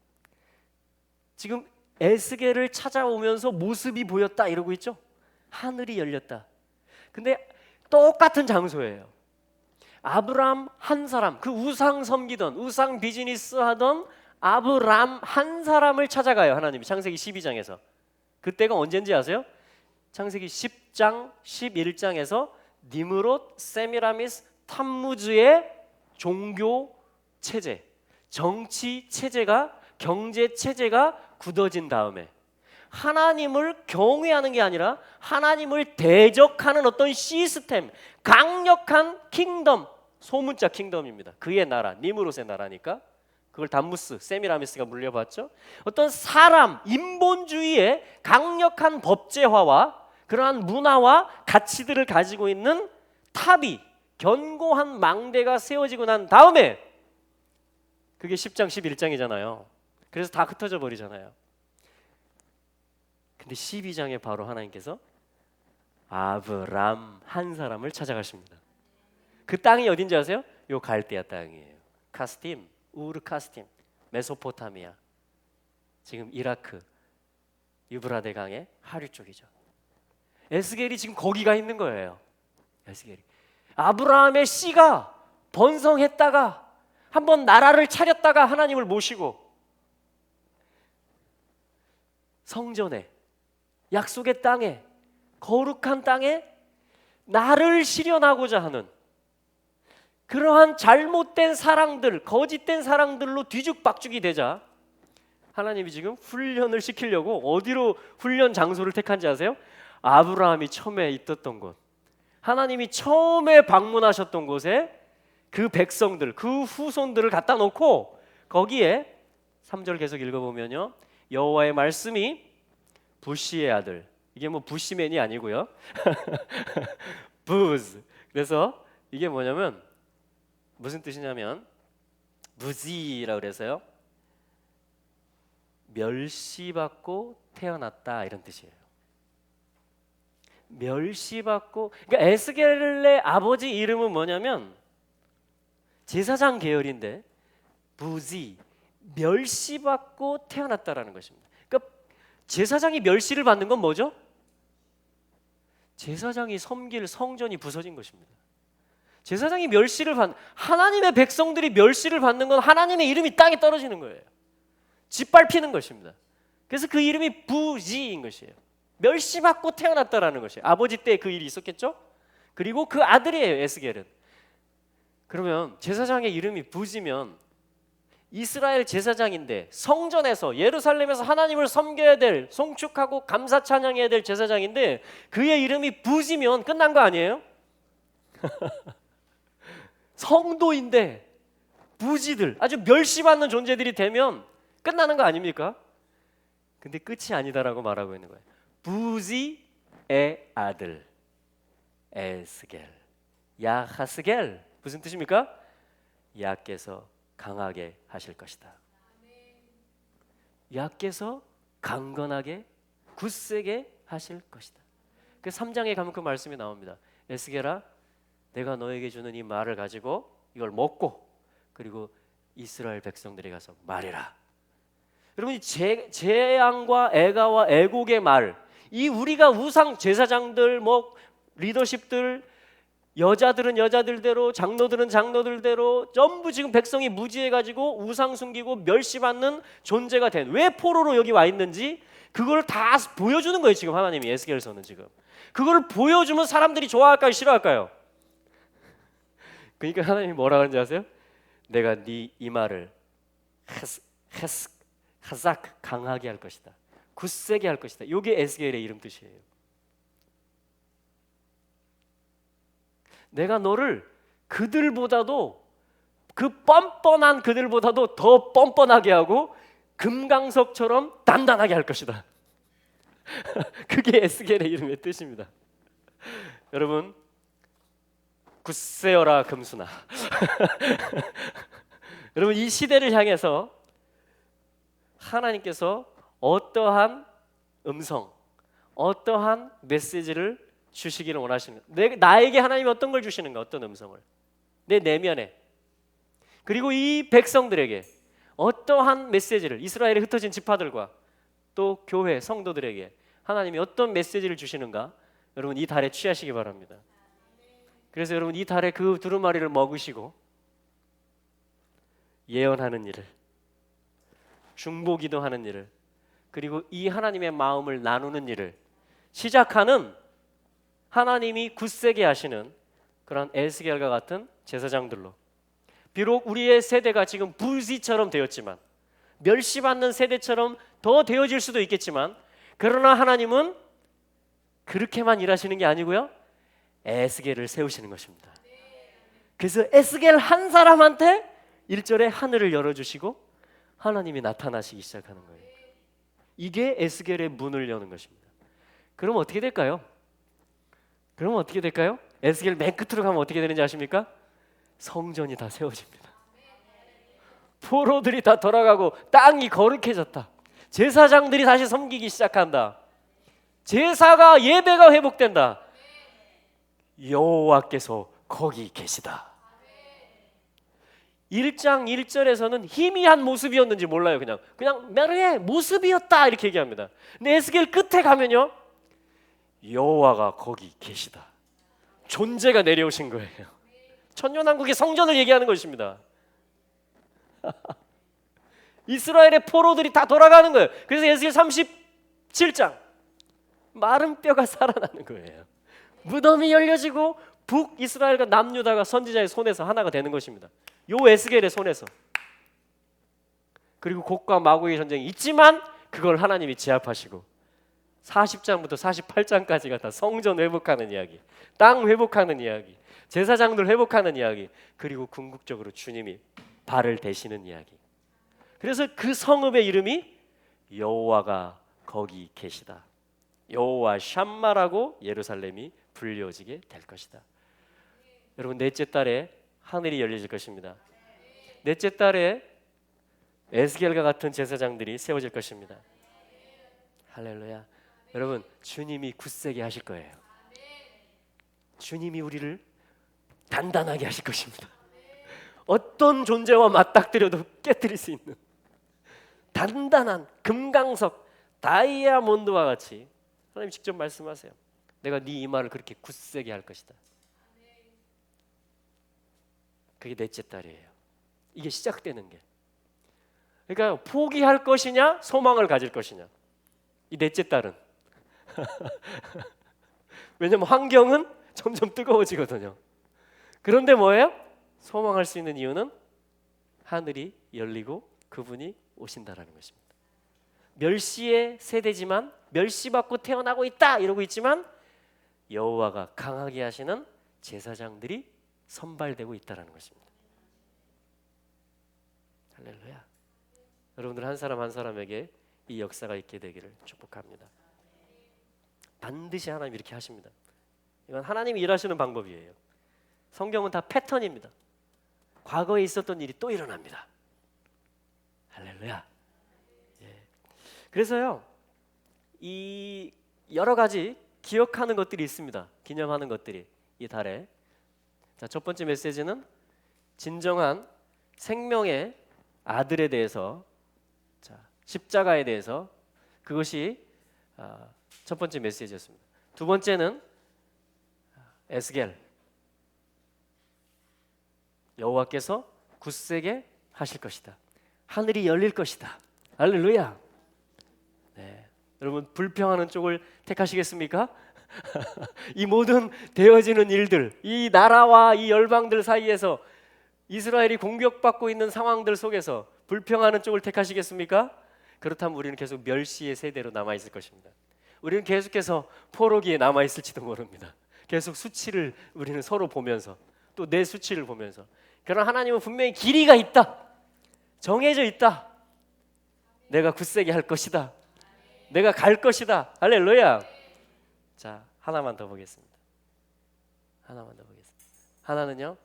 지금 에스겔을 찾아오면서 모습이 보였다 이러고 있죠. 하늘이 열렸다. 근데 똑같은 장소예요. 아브라함 한 사람, 그 우상 섬기던, 우상 비즈니스 하던 아브라함 한 사람을 찾아가요, 하나님이. 창세기 12장에서. 그때가 언젠지 아세요? 창세기 10장 11장에서 니므롯, 세미라미스, 탐무즈의 종교 체제, 정치 체제가, 경제 체제가 굳어진 다음에 하나님을 경외하는 게 아니라 하나님을 대적하는 어떤 시스템, 강력한 킹덤, 소문자 킹덤입니다. 그의 나라, 니므롯의 나라니까 그걸 담무스, 세미라미스가 물려봤죠. 어떤 사람, 인본주의의 강력한 법제화와 그러한 문화와 가치들을 가지고 있는 탑이, 견고한 망대가 세워지고 난 다음에, 그게 10장 11장이잖아요. 그래서 다 흩어져 버리잖아요. 근데 12장에 바로 하나님께서 아브람 한 사람을 찾아가십니다. 그 땅이 어딘지 아세요? 요 갈대아 땅이에요. 카스팀, 우르 카스팀, 메소포타미아. 지금 이라크 유브라데 강의 하류 쪽이죠. 에스겔이 지금 거기가 있는 거예요. 에스겔이 아브라함의 씨가 번성했다가 한번 나라를 차렸다가 하나님을 모시고 성전에, 약속의 땅에, 거룩한 땅에 나를 실현하고자 하는 그러한 잘못된 사랑들, 거짓된 사랑들로 뒤죽박죽이 되자 하나님이 지금 훈련을 시키려고 어디로 훈련 장소를 택한지 아세요? 아브라함이 처음에 있었던 곳, 하나님이 처음에 방문하셨던 곳에 그 백성들, 그 후손들을 갖다 놓고 거기에 3절 계속 읽어보면요, 여호와의 말씀이 부시의 아들, 이게 뭐 부시맨이 아니고요 부즈. 그래서 이게 뭐냐면 무슨 뜻이냐면 부지라고 그래서요, 멸시받고 태어났다 이런 뜻이에요. 멸시받고, 그러니까 에스겔의 아버지 이름은 뭐냐면 제사장 계열인데 부지, 멸시받고 태어났다라는 것입니다. 그러니까 제사장이 멸시를 받는 건 뭐죠? 제사장이 섬길 성전이 부서진 것입니다. 제사장이 멸시를 받는, 하나님의 백성들이 멸시를 받는 건 하나님의 이름이 땅에 떨어지는 거예요. 짓밟히는 것입니다. 그래서 그 이름이 부지인 것이에요. 멸시받고 태어났다라는 것이에요. 아버지 때 그 일이 있었겠죠? 그리고 그 아들이에요, 에스겔은. 그러면 제사장의 이름이 부지면 이스라엘 제사장인데 성전에서 예루살렘에서 하나님을 섬겨야 될, 송축하고 감사 찬양해야 될 제사장인데 그의 이름이 부지면 끝난 거 아니에요? 성도인데 부지들, 아주 멸시받는 존재들이 되면 끝나는 거 아닙니까? 근데 끝이 아니다라고 말하고 있는 거예요. 부지의 아들 에스겔, 야하스겔, 무슨 뜻입니까? 야께서 강하게 하실 것이다. 야께서 강건하게 굳세게 하실 것이다. 그 3장에 가면 그 말씀이 나옵니다. 에스겔아, 내가 너에게 주는 이 말을 가지고 이걸 먹고 그리고 이스라엘 백성들이 가서 말해라. 여러분, 재앙과 애가와 애곡의 말, 이 우리가 우상 제사장들, 뭐 리더십들, 여자들은 여자들대로, 장로들은 장로들대로 전부 지금 백성이 무지해가지고 우상 숨기고 멸시받는 존재가 된, 왜 포로로 여기 와 있는지 그걸 다 보여주는 거예요. 지금 하나님이 에스겔서는 지금 그걸 보여주면 사람들이 좋아할까요, 싫어할까요? 그러니까 하나님이 뭐라 하는지 아세요? 내가 네 이마를 하삭 강하게 할 것이다. 굳세게 할 것이다. 이게 에스겔의 이름 뜻이에요. 내가 너를 그들보다도, 그 뻔뻔한 그들보다도 더 뻔뻔하게 하고 금강석처럼 단단하게 할 것이다. 그게 에스겔의 이름의 뜻입니다. 여러분, 굳세어라 금수나. 여러분, 이 시대를 향해서 하나님께서 어떠한 음성, 어떠한 메시지를 주시기를 원하시는 거예요. 나에게 하나님이 어떤 걸 주시는가, 어떤 음성을 내 내면에, 그리고 이 백성들에게 어떠한 메시지를, 이스라엘에 흩어진 지파들과 또 교회 성도들에게 하나님이 어떤 메시지를 주시는가, 여러분 이 달에 취하시기 바랍니다. 그래서 여러분 이 달에 그 두루마리를 먹으시고 예언하는 일을, 중보기도하는 일을, 그리고 이 하나님의 마음을 나누는 일을 시작하는, 하나님이 굳세게 하시는 그런 에스겔과 같은 제사장들로, 비록 우리의 세대가 지금 부지처럼 되었지만, 멸시받는 세대처럼 더 되어질 수도 있겠지만, 그러나 하나님은 그렇게만 일하시는 게 아니고요, 에스겔을 세우시는 것입니다. 그래서 에스겔 한 사람한테 1절에 하늘을 열어주시고 하나님이 나타나시기 시작하는 거예요. 이게 에스겔의 문을 여는 것입니다. 그럼 어떻게 될까요? 에스겔 맨 끝으로 가면 어떻게 되는지 아십니까? 성전이 다 세워집니다. 포로들이 다 돌아가고 땅이 거룩해졌다. 제사장들이 다시 섬기기 시작한다. 제사가, 예배가 회복된다. 여호와께서 거기 계시다. 1장 1절에서는 희미한 모습이었는지 몰라요. 그냥 메르의 모습이었다 이렇게 얘기합니다. 근데 에스겔 끝에 가면요, 여호와가 거기 계시다. 존재가 내려오신 거예요. 천년왕국의 성전을 얘기하는 것입니다. 이스라엘의 포로들이 다 돌아가는 거예요. 그래서 에스겔 37장 마른 뼈가 살아나는 거예요. 무덤이 열려지고 북이스라엘과 남유다가 선지자의 손에서 하나가 되는 것입니다. 요 에스겔의 손에서. 그리고 곡과 마고의 전쟁이 있지만 그걸 하나님이 제압하시고 40장부터 48장까지가 다 성전 회복하는 이야기, 땅 회복하는 이야기, 제사장들 회복하는 이야기, 그리고 궁극적으로 주님이 발을 대시는 이야기. 그래서 그 성읍의 이름이 여호와가 거기 계시다. 여호와 샴마라고 예루살렘이 불려지게 될 것이다. 여러분, 넷째 달에 하늘이 열려질 것입니다. 넷째 달에 에스겔과 같은 제사장들이 세워질 것입니다. 할렐루야. 여러분, 주님이 굳세게 하실 거예요. 주님이 우리를 단단하게 하실 것입니다. 어떤 존재와 맞닥뜨려도 깨뜨릴 수 있는 단단한 금강석, 다이아몬드와 같이 하나님 직접 말씀하세요. 내가 네 이마를 그렇게 굳세게 할 것이다. 그게 넷째 달이에요. 이게 시작되는 게. 그러니까 포기할 것이냐, 소망을 가질 것이냐. 이 넷째 딸은. 왜냐면 환경은 점점 뜨거워지거든요. 그런데 뭐예요? 소망할 수 있는 이유는 하늘이 열리고 그분이 오신다라는 것입니다. 멸시의 세대지만 멸시받고 태어나고 있다 이러고 있지만 여호와가 강하게 하시는 제사장들이 선발되고 있다라는 것입니다. 할렐루야. 여러분들 한 사람 한 사람에게 이 역사가 있게 되기를 축복합니다. 반드시 하나님 이렇게 하십니다. 이건 하나님이 일하시는 방법이에요. 성경은 다 패턴입니다. 과거에 있었던 일이 또 일어납니다. 할렐루야. 예. 그래서요, 이 여러 가지 기억하는 것들이 있습니다. 기념하는 것들이 이 달에. 자, 첫 번째 메시지는 진정한 생명의 아들에 대해서, 자, 십자가에 대해서, 그것이 첫 번째 메시지였습니다. 두 번째는 에스겔, 여호와께서 굳세게 하실 것이다. 하늘이 열릴 것이다. 할렐루야. 네. 여러분 불평하는 쪽을 택하시겠습니까? 이 모든 되어지는 일들, 이 나라와 이 열방들 사이에서 이스라엘이 공격받고 있는 상황들 속에서 불평하는 쪽을 택하시겠습니까? 그렇다면 우리는 계속 멸시의 세대로 남아있을 것입니다. 우리는 계속해서 포로기에 남아있을지도 모릅니다. 계속 수치를 우리는 서로 보면서 또 내 수치를 보면서. 그러나 하나님은 분명히 길이가 있다. 정해져 있다. 내가 굳세게 할 것이다. 내가 갈 것이다. 할렐루야. 자, 하나만 더 보겠습니다. 하나만 더 보겠습니다. 하나는요,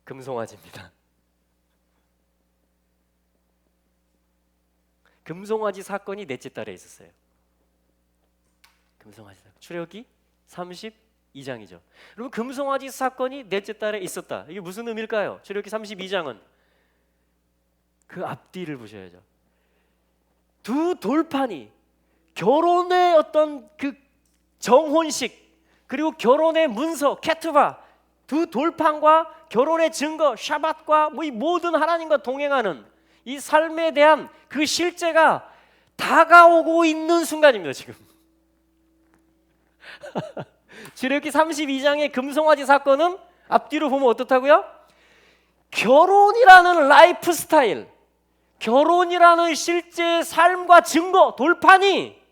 금송아지입니다. 금송아지 사건이 넷째 달에 있었어요. 금송아지 사건. 출애굽기 32장이죠. 여러분 금송아지 사건이 넷째 달에 있었다. 이게 무슨 의미일까요? 출애굽기 32장은 그 앞뒤를 보셔야죠. 두 돌판이 결혼의 어떤 그 정혼식 그리고 결혼의 문서 케투바 두 돌판과 결혼의 증거 샤밧과 뭐 이 모든 하나님과 동행하는 이 삶에 대한 그 실제가 다가오고 있는 순간입니다. 지금 출애굽기 32장의 금송아지 사건은 앞뒤로 보면 어떻다고요? 결혼이라는 라이프 스타일, 결혼이라는 실제 삶과 증거, 돌판이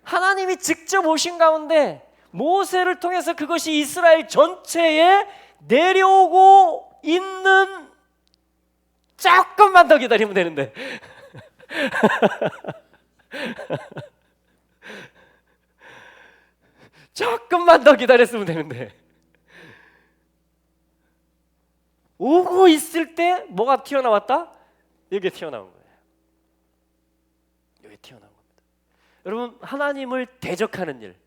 하나님이 직접 오신 가운데 모세를 통해서 그것이 이스라엘 전체에 내려오고 있는, 조금만 더 기다리면 되는데 조금만 더 기다렸으면 되는데 오고 있을 때 뭐가 튀어나왔다? 여기 튀어나온 거예요. 여기 튀어나온 겁니다. 여러분 하나님을 대적하는 일,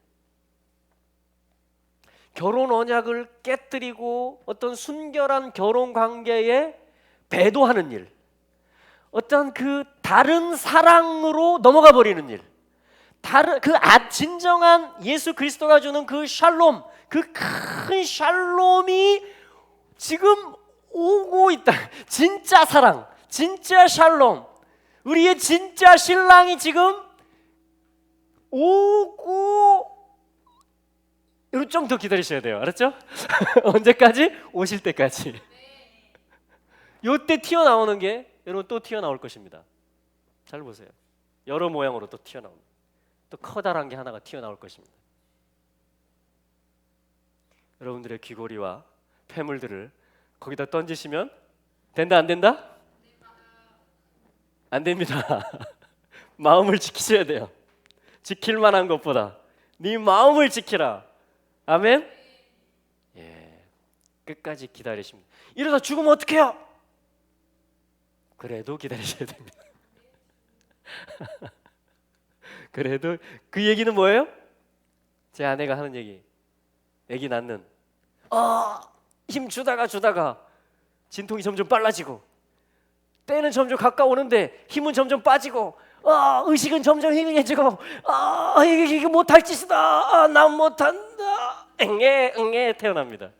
결혼 언약을 깨뜨리고 어떤 순결한 결혼 관계에 배도하는 일, 어떤 그 다른 사랑으로 넘어가 버리는 일, 다른 그 진정한 예수 그리스도가 주는 그 샬롬, 그 큰 샬롬이 지금 오고 있다. 진짜 사랑, 진짜 샬롬, 우리의 진짜 신랑이 지금 오고, 여러분 좀 더 기다리셔야 돼요. 알았죠? 언제까지? 오실 때까지. 요때 튀어나오는 게 여러분 또 튀어나올 것입니다. 잘 보세요. 여러 모양으로 또 튀어나옵니다. 또 커다란 게 하나가 튀어나올 것입니다. 여러분들의 귀고리와 폐물들을 거기다 던지시면 된다 안 된다? 안 됩니다. 마음을 지키셔야 돼요. 지킬 만한 것보다 네 마음을 지키라. 아멘? 예, 끝까지 기다리십니다. 이러다 죽으면 어떡해요? 그래도 기다리셔야 됩니다. 그래도 그 얘기는 뭐예요? 제 아내가 하는 얘기, 아기 낳는 힘 주다가 진통이 점점 빨라지고 때는 점점 가까우는데 힘은 점점 빠지고 의식은 점점 희미해지고 이게 못할 짓이다. 난 못한다. 응애 태어납니다.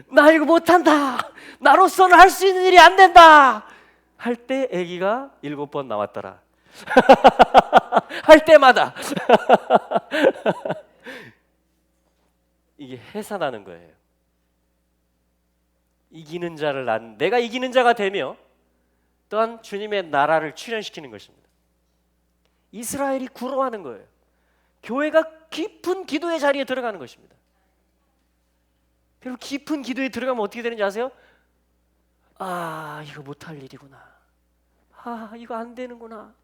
나 이거 못한다. 나로서는 할 수 있는 일이 안 된다. 할 때 아기가 7번 나왔더라. 할 때마다 이게 해산하는 거예요. 이기는 자를 낳는, 내가 이기는 자가 되며 또한 주님의 나라를 출현시키는 것입니다. 이스라엘이 구로하는 거예요. 교회가 깊은 기도의 자리에 들어가는 것입니다. 그리고 깊은 기도에 들어가면 어떻게 되는지 아세요? 아, 이거 못할 일이구나. 아, 이거 안 되는구나.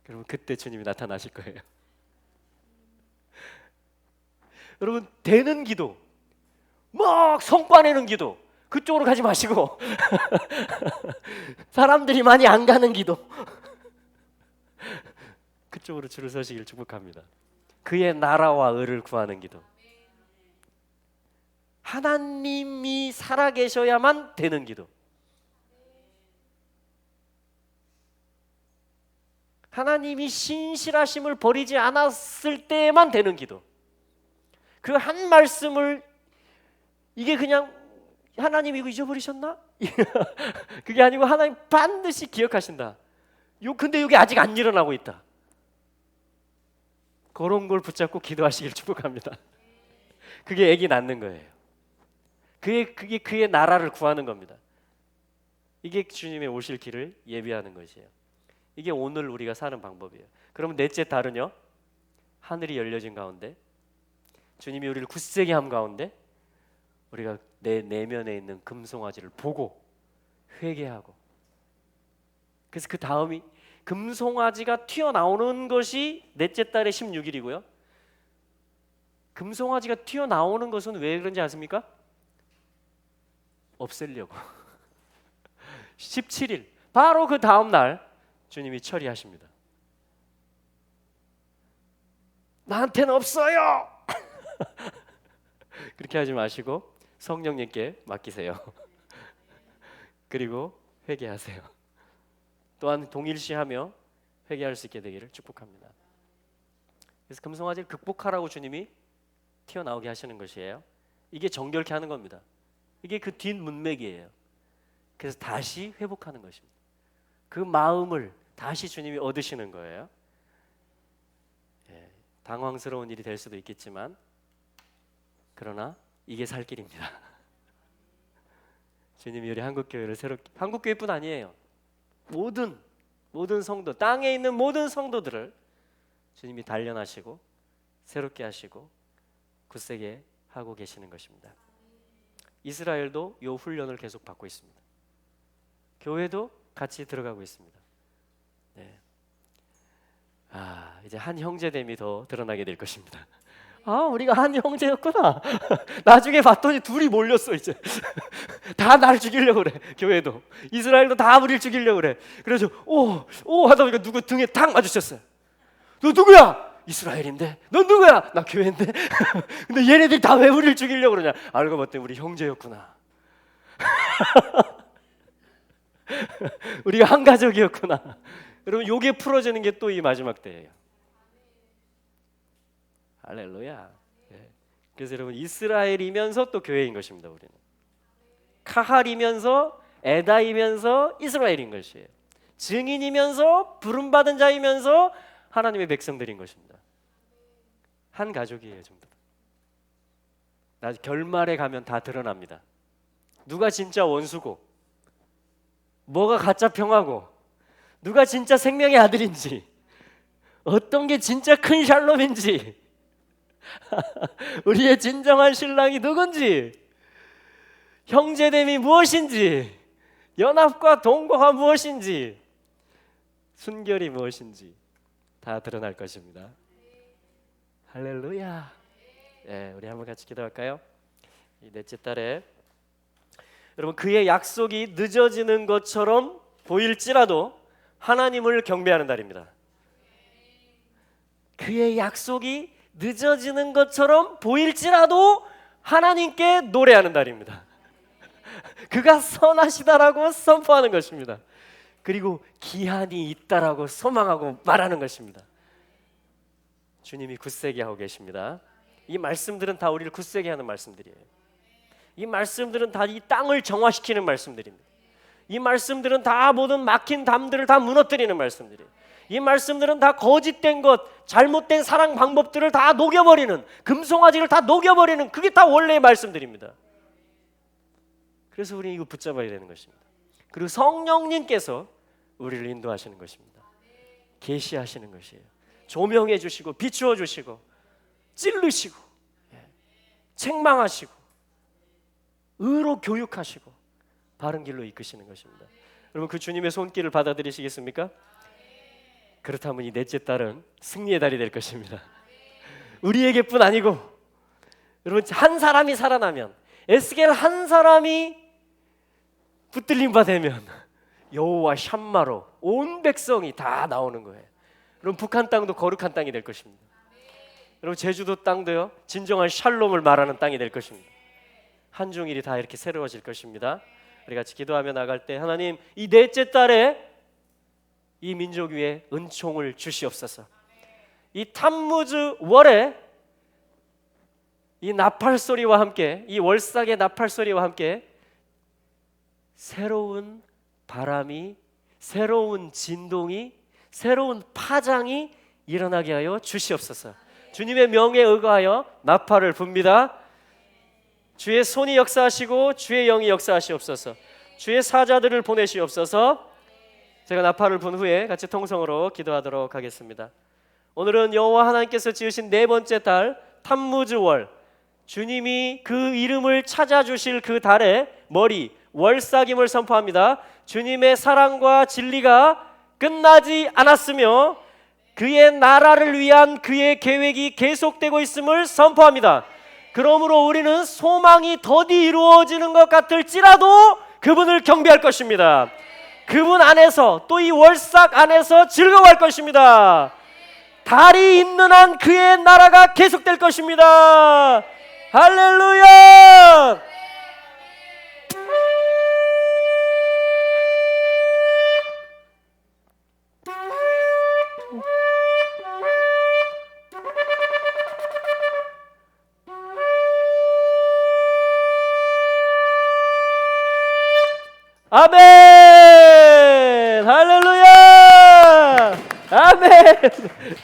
여러분, 그때 주님이 나타나실 거예요. 여러분, 되는 기도, 막 성과 내는 기도, 그쪽으로 가지 마시고 사람들이 많이 안 가는 기도, 그쪽으로 줄을 서시길 축복합니다. 그의 나라와 의를 구하는 기도. 하나님이 살아계셔야만 되는 기도. 하나님이 신실하심을 버리지 않았을 때만 되는 기도. 그 한 말씀을, 이게 그냥 하나님 이거 잊어버리셨나? 그게 아니고 하나님 반드시 기억하신다. 근데 이게 아직 안 일어나고 있다. 그런 걸 붙잡고 기도하시길 축복합니다. 그게 아기 낳는 거예요. 그게 그의 나라를 구하는 겁니다. 이게 주님의 오실 길을 예비하는 것이에요. 이게 오늘 우리가 사는 방법이에요. 그러면 넷째 달은요, 하늘이 열려진 가운데, 주님이 우리를 굳세게 함 가운데 우리가 내 내면에 있는 금송아지를 보고 회개하고, 그래서 그 다음이 금송아지가 튀어나오는 것이 넷째 달의 16일이고요. 금송아지가 튀어나오는 것은 왜 그런지 아십니까? 없애려고. 17일 바로 그 다음 날 주님이 처리하십니다. 나한테는 없어요. 그렇게 하지 마시고 성령님께 맡기세요. 그리고 회개하세요. 또한 동일시하며 회개할 수 있게 되기를 축복합니다. 그래서 금송아지를 극복하라고 주님이 튀어나오게 하시는 것이에요. 이게 정결케 하는 겁니다. 이게 그 뒷문맥이에요. 그래서 다시 회복하는 것입니다. 그 마음을 다시 주님이 얻으시는 거예요. 당황스러운 일이 될 수도 있겠지만, 그러나 이게 살 길입니다. 주님이 우리 한국교회를 새롭게, 한국교회뿐 아니에요, 모든 성도, 땅에 있는 모든 성도들을 주님이 단련하시고 새롭게 하시고 굳세게 하고 계시는 것입니다. 이스라엘도 이 훈련을 계속 받고 있습니다. 교회도 같이 들어가고 있습니다. 네. 이제 한 형제됨이 더 드러나게 될 것입니다. 우리가 한 형제였구나. 나중에 봤더니 둘이 몰렸어. 이제 다 날 죽이려고 그래. 교회도, 이스라엘도 다 우리를 죽이려고 그래. 그래서 오 하다 보니까 누구 등에 탁 마주쳤어요. 너 누구야? 이스라엘인데. 넌 누구야? 나 교회인데. 근데 얘네들이 다 왜 우리를 죽이려고 그러냐? 알고 봤더니 우리 형제였구나. 우리가 한 가족이었구나. 여러분, 요게 풀어지는 게 또 이 마지막 때예요. 할렐루야. 그래서 여러분, 이스라엘이면서 또 교회인 것입니다. 우리는 카할이면서 에다이면서 이스라엘인 것이에요. 증인이면서 부름받은 자이면서 하나님의 백성들인 것입니다. 한 가족이에요, 전부 다. 나중에 결말에 가면 다 드러납니다. 누가 진짜 원수고, 뭐가 가짜 평화고, 누가 진짜 생명의 아들인지, 어떤 게 진짜 큰 샬롬인지, 우리의 진정한 신랑이 누군지, 형제됨이 무엇인지, 연합과 동거가 무엇인지, 순결이 무엇인지 다 드러날 것입니다. 할렐루야. 우리 한번 같이 기도할까요? 이 넷째 달에 여러분, 그의 약속이 늦어지는 것처럼 보일지라도 하나님을 경배하는 달입니다. 그의 약속이 늦어지는 것처럼 보일지라도 하나님께 노래하는 달입니다. 그가 선하시다라고 선포하는 것입니다. 그리고 기한이 있다라고 소망하고 말하는 것입니다. 주님이 굳세게 하고 계십니다. 이 말씀들은 다 우리를 굳세게 하는 말씀들이에요. 이 말씀들은 다 이 땅을 정화시키는 말씀들입니다. 이 말씀들은 다 모든 막힌 담들을 다 무너뜨리는 말씀들이에요. 이 말씀들은 다 거짓된 것, 잘못된 사랑 방법들을 다 녹여버리는, 금송아지를 다 녹여버리는, 그게 다 원래의 말씀들입니다. 그래서 우리는 이거 붙잡아야 되는 것입니다. 그리고 성령님께서 우리를 인도하시는 것입니다. 계시하시는 것이에요. 조명해 주시고 비추어 주시고 찔르시고 책망하시고 의로 교육하시고 바른 길로 이끄시는 것입니다. 여러분, 그 주님의 손길을 받아들이시겠습니까? 그렇다면 이 넷째 달은 승리의 달이 될 것입니다. 우리에게뿐 아니고, 여러분, 한 사람이 살아나면, 에스겔 한 사람이 붙들림 바 되면 여호와 샴마로 온 백성이 다 나오는 거예요. 여러분, 북한 땅도 거룩한 땅이 될 것입니다. 여러분, 제주도 땅도요, 진정한 샬롬을 말하는 땅이 될 것입니다. 한중일이 다 이렇게 새로워질 것입니다. 우리 같이 기도하며 나갈 때, 하나님, 이 넷째 달에 이 민족 위에 은총을 주시옵소서. 이 탐무즈 월에 이 나팔 소리와 함께, 이 월삭의 나팔 소리와 함께 새로운 바람이, 새로운 진동이, 새로운 파장이 일어나게 하여 주시옵소서. 주님의 명에 의거하여 나팔을 붑니다. 주의 손이 역사하시고 주의 영이 역사하시옵소서. 주의 사자들을 보내시옵소서. 제가 나팔을 분 후에 같이 통성으로 기도하도록 하겠습니다. 오늘은 여호와 하나님께서 지으신 네 번째 달 탐무즈월, 주님이 그 이름을 찾아주실 그 달의 머리 월삭임을 선포합니다. 주님의 사랑과 진리가 끝나지 않았으며 그의 나라를 위한 그의 계획이 계속되고 있음을 선포합니다. 그러므로 우리는 소망이 더디 이루어지는 것 같을지라도 그분을 경배할 것입니다. 그분 안에서, 또 이 월삭 안에서 즐거워할 것입니다. 달이 있는 한 그의 나라가 계속될 것입니다. 할렐루야! 아멘! 할렐루야! 아멘!